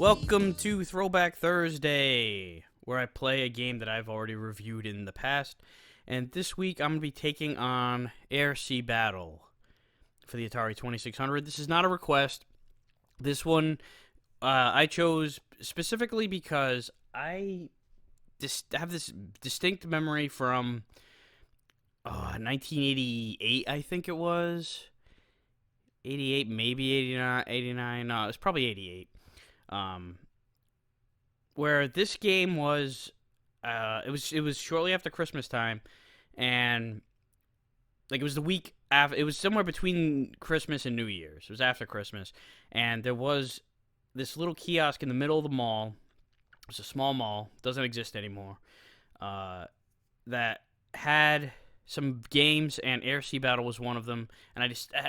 Welcome to Throwback Thursday, where I play a game that I've already reviewed in the past. And this week I'm going to be taking on Air-Sea Battle for the Atari 2600. This is not a request. This one I chose specifically because I have this distinct memory from 1988, I think it was. 88, maybe 89. No, it was probably 88. Where this game was, it was shortly after Christmas time, and like it was the week after. It was somewhere between Christmas and New Year's. It was after Christmas, and there was this little kiosk in the middle of the mall. It was a small mall, doesn't exist anymore. That had some games, and Air-Sea Battle was one of them. And I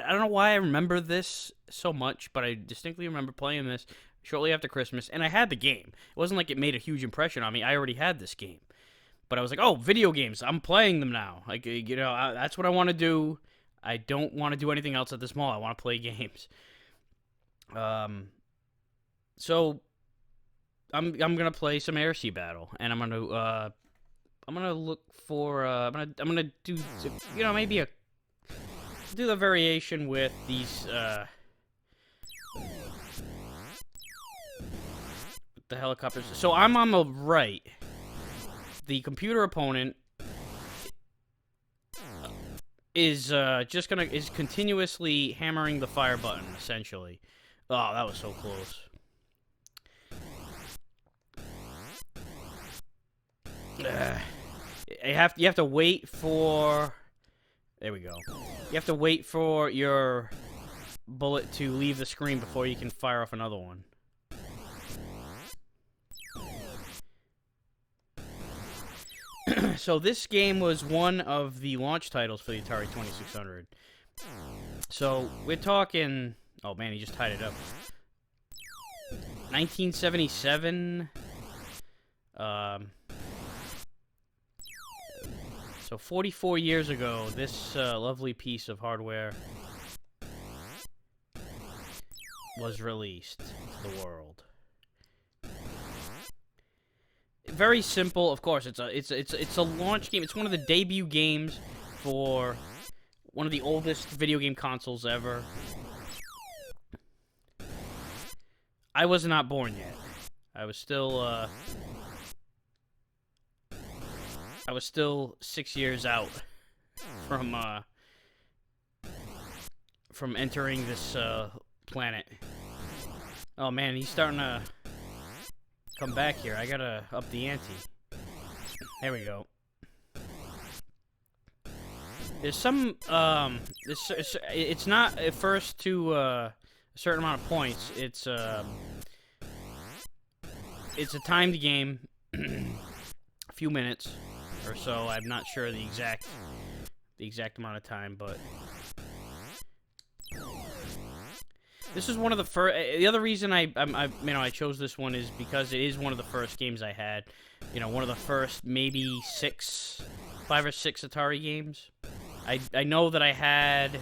don't know why I remember this so much, but I distinctly remember playing this shortly after Christmas, and I had the game. It wasn't like it made a huge impression on me. I already had this game. But I was like, oh, video games, I'm playing them now. Like, that's what I want to do. I don't want to do anything else at this mall. I want to play games. So I'm gonna play some Air-Sea Battle, and I'm gonna look for I'm gonna do maybe do the variation with these the helicopters. So I'm on the right. The computer opponent is is continuously hammering the fire button, essentially. Oh, that was so close. You have to wait for. There we go. You have to wait for your bullet to leave the screen before you can fire off another one. So this game was one of the launch titles for the Atari 2600. So we're talking. Oh man, he just tied it up. 1977. So 44 years ago, this lovely piece of hardware was released to the world. Very simple, of course. It's a launch game. It's one of the debut games for one of the oldest video game consoles ever. I was not born yet. I was still 6 years out from entering this planet. Oh man, he's starting to come back here. I gotta up the ante. There we go. There's some it's not at first to a certain amount of points. It's a timed game, a few minutes or so. I'm not sure the exact amount of time, but this is one of the first. The other reason I chose this one is because it is one of the first games I had. One of the first maybe 5 or 6 Atari games. I know that I had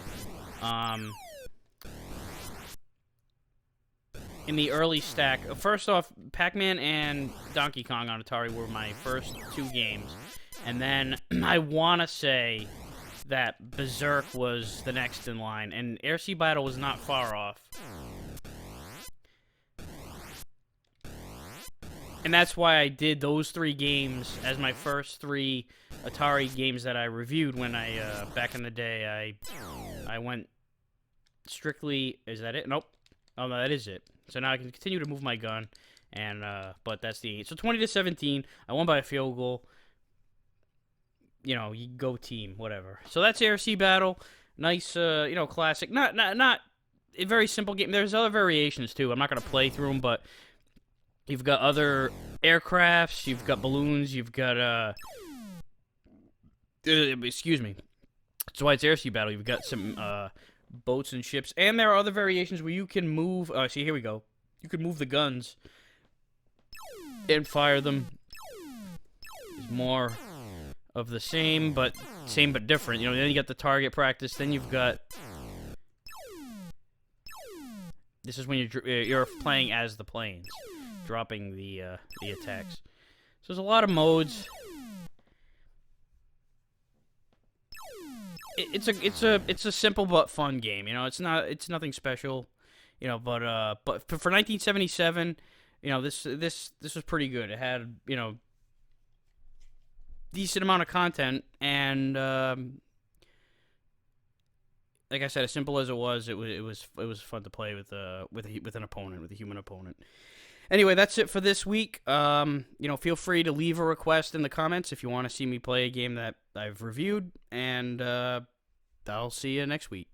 in the early stack. First off, Pac-Man and Donkey Kong on Atari were my first 2 games. And then I want to say that Berserk was the next in line, and Air-Sea Battle was not far off. And that's why I did those 3 games as my first 3 Atari games that I reviewed when back in the day, I went strictly. Is that it? Nope. Oh, no, that is it. So now I can continue to move my gun, and but that's the 8. So 20-17. I won by a field goal. You go team, whatever. So that's Air-Sea Battle. Nice, classic. Not a very simple game. There's other variations too. I'm not gonna play through them, but you've got other aircrafts. You've got balloons. You've got excuse me. That's why it's Air-Sea Battle. You've got some boats and ships, and there are other variations where you can move. See, here we go. You can move the guns and fire them. There's more of the same but different. Then you got the target practice. Then you've got. This is when you're playing as the planes. dropping the attacks. So there's a lot of modes. It's a simple but fun game. You know, it's nothing special. You know, but for 1977, you know, this was pretty good. It had, you know, decent amount of content, and like I said, as simple as it was fun to play with an opponent, with a human opponent. Anyway, that's it for this week. You know, feel free to leave a request in the comments if you want to see me play a game that I've reviewed, and I'll see you next week.